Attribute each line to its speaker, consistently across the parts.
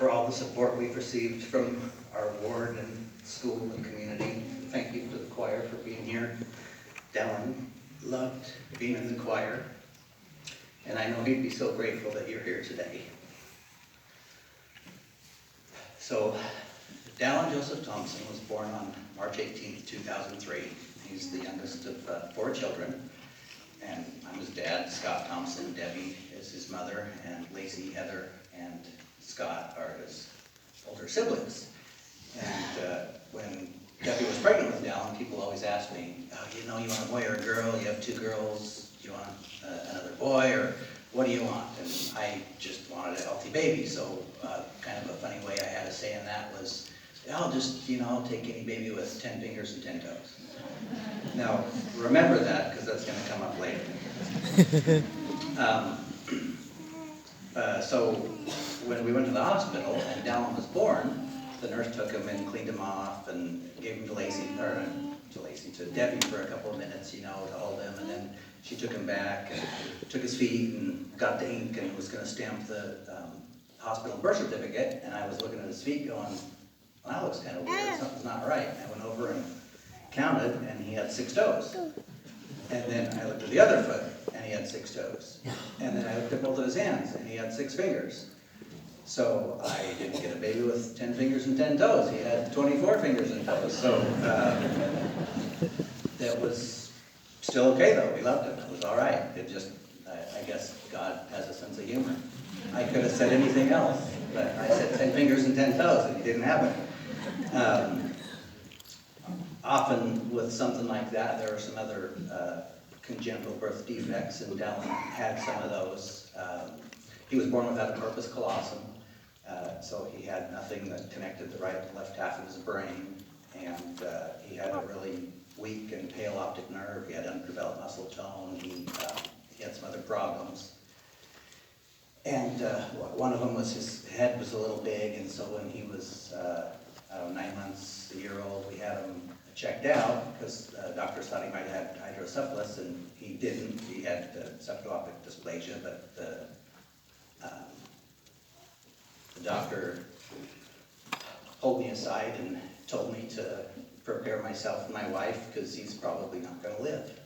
Speaker 1: for all the support we've received from our ward and school and community. Thank you to the choir for being here. Dallin loved being in the choir, and I know he'd be so grateful that you're here today. So, Dallin Joseph Thompson was born on March 18th, 2003. He's the youngest of 4 children, and I'm his dad. Scott Thompson, Debbie is his mother, and Lacey, Heather, and Scott are his older siblings. And when Debbie was pregnant with Dallin, people always asked me, you want a boy or a girl? You have 2 girls. Do you want another boy, or what do you want? And I just wanted a healthy baby, so kind of a funny way I had to say in that was, I'll just, take any baby with 10 fingers and 10 toes. Now, remember that, because that's going to come up later. So when we went to the hospital and Dallin was born, the nurse took him and cleaned him off and gave him to Debbie for a couple of minutes, to hold him, and then she took him back and took his feet and got the ink and was going to stamp the hospital birth certificate, and I was looking at his feet going, well, that looks kind of weird, something's not right. I went over and counted, and he had 6 toes. And then I looked at the other foot, and he had 6 toes. And then I looked at both of his hands, and he had 6 fingers. So I didn't get a baby with 10 fingers and 10 toes. He had 24 fingers and toes. So that was still okay, though. We loved him. It was all right. It just, I guess God has a sense of humor. I could have said anything else, but I said 10 fingers and 10 toes, and he didn't have it. Often with something like that, there are some other congenital birth defects, and Dallin had some of those. He was born without a corpus callosum, so he had nothing that connected the right and left half of his brain, and he had a really weak and pale optic nerve. He had underdeveloped muscle tone. He had some other problems. And one of them was his head was a little big, and so when he was 9 months, a year old, we had him checked out because doctors thought he might have had hydrocephalus, and he didn't. He had septal-optic dysplasia, but the doctor pulled me aside and told me to prepare myself and my wife because he's probably not going to live.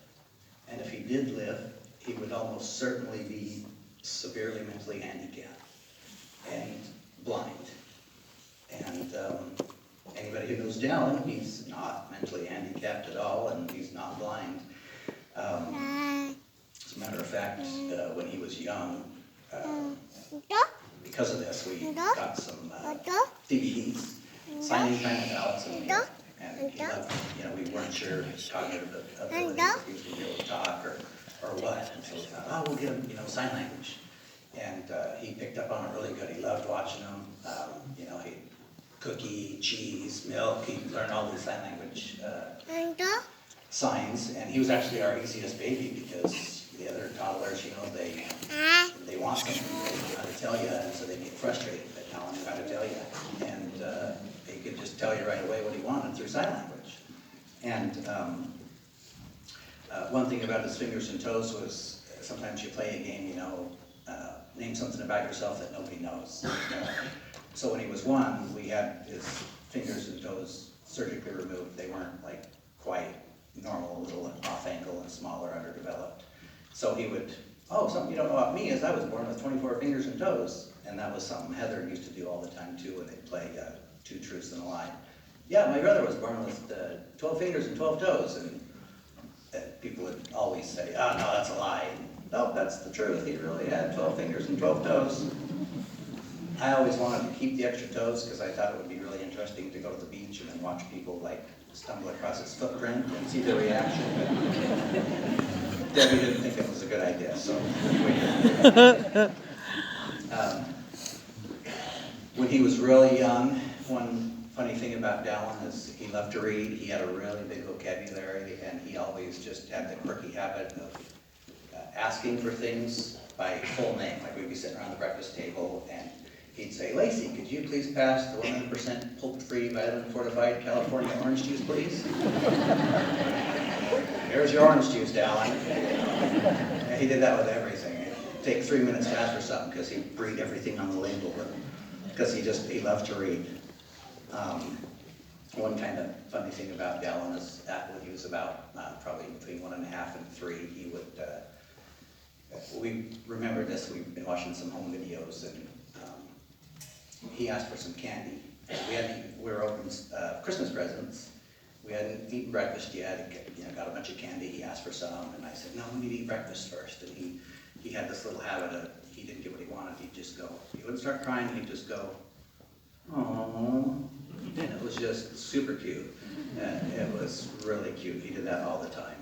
Speaker 1: And if he did live, he would almost certainly be severely mentally handicapped and blind. And anybody who knows Dallin, he's not mentally handicapped at all, and he's not blind. As a matter of fact, when he was young, because of this, we got some DVDs, signing kind of outs, and he loved, we weren't sure his cognitive ability, if he was able to talk or what, and so we thought, we'll get him, sign language. And he picked up on it really good. He loved watching them. He cookie, cheese, milk. He learned all these sign language signs, and he was actually our easiest baby because the other toddlers, they want something, they don't know how to tell you, and so they get frustrated. But Dallin knew how to tell you, and he could just tell you right away what he wanted through sign language. And one thing about his fingers and toes was sometimes you play a game, name something about yourself that nobody knows. So when he was 1, we had his fingers and toes surgically removed. They weren't quite normal, a little off ankle and smaller, underdeveloped. So he would, something you don't know about me is I was born with 24 fingers and toes. And that was something Heather used to do all the time too when they'd play 2 Truths and a Lie. Yeah, my brother was born with 12 fingers and 12 toes. And people would always say, no, that's a lie. Nope, that's the truth. He really had 12 fingers and 12 toes. I always wanted to keep the extra toes because I thought it would be really interesting to go to the beach and then watch people stumble across his footprint and see their reaction. But Debbie didn't think it was a good idea, so we did. When he was really young, one funny thing about Dallin is he loved to read. He had a really big vocabulary, and he always just had the quirky habit of asking for things by full name. We'd be sitting around the breakfast table, and he'd say, Lacey, could you please pass the 100% pulp-free, vitamin-fortified California orange juice, please? Here's your orange juice, Dallin. And he did that with everything. It'd take 3 minutes to ask for something because he'd read everything on the label. But because he loved to read. One kind of funny thing about Dallin is that when he was about probably between 1.5 and 3, he would, we remember this, we've been watching some home videos, and he asked for some candy. We were opening Christmas presents. We hadn't eaten breakfast yet. He got a bunch of candy. He asked for some, and I said, no, we need to eat breakfast first. And he had this little habit of, he didn't get what he wanted, he'd just go. He wouldn't start crying, he'd just go, aww. And it was just super cute. And it was really cute. He did that all the time.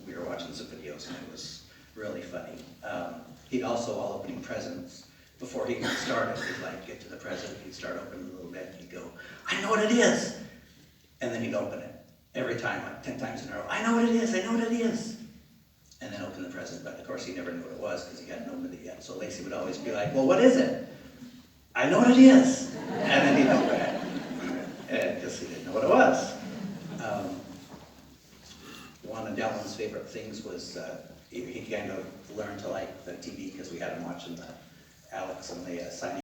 Speaker 1: We were watching some videos, and it was really funny. He'd also, while opening presents, before he got started, he'd like get to the present, he'd start opening a little bit, and he'd go, I know what it is. And then he'd open it every time, like 10 times in a row. I know what it is, I know what it is. And then open the present, but of course he never knew what it was because he hadn't opened it yet. So Lacey would always be like, well, what is it? I know what it is. And then he'd open it. Because he didn't know what it was. One of Dallin's favorite things was he kind of learned to like the TV because we had him watching the Alex and the signing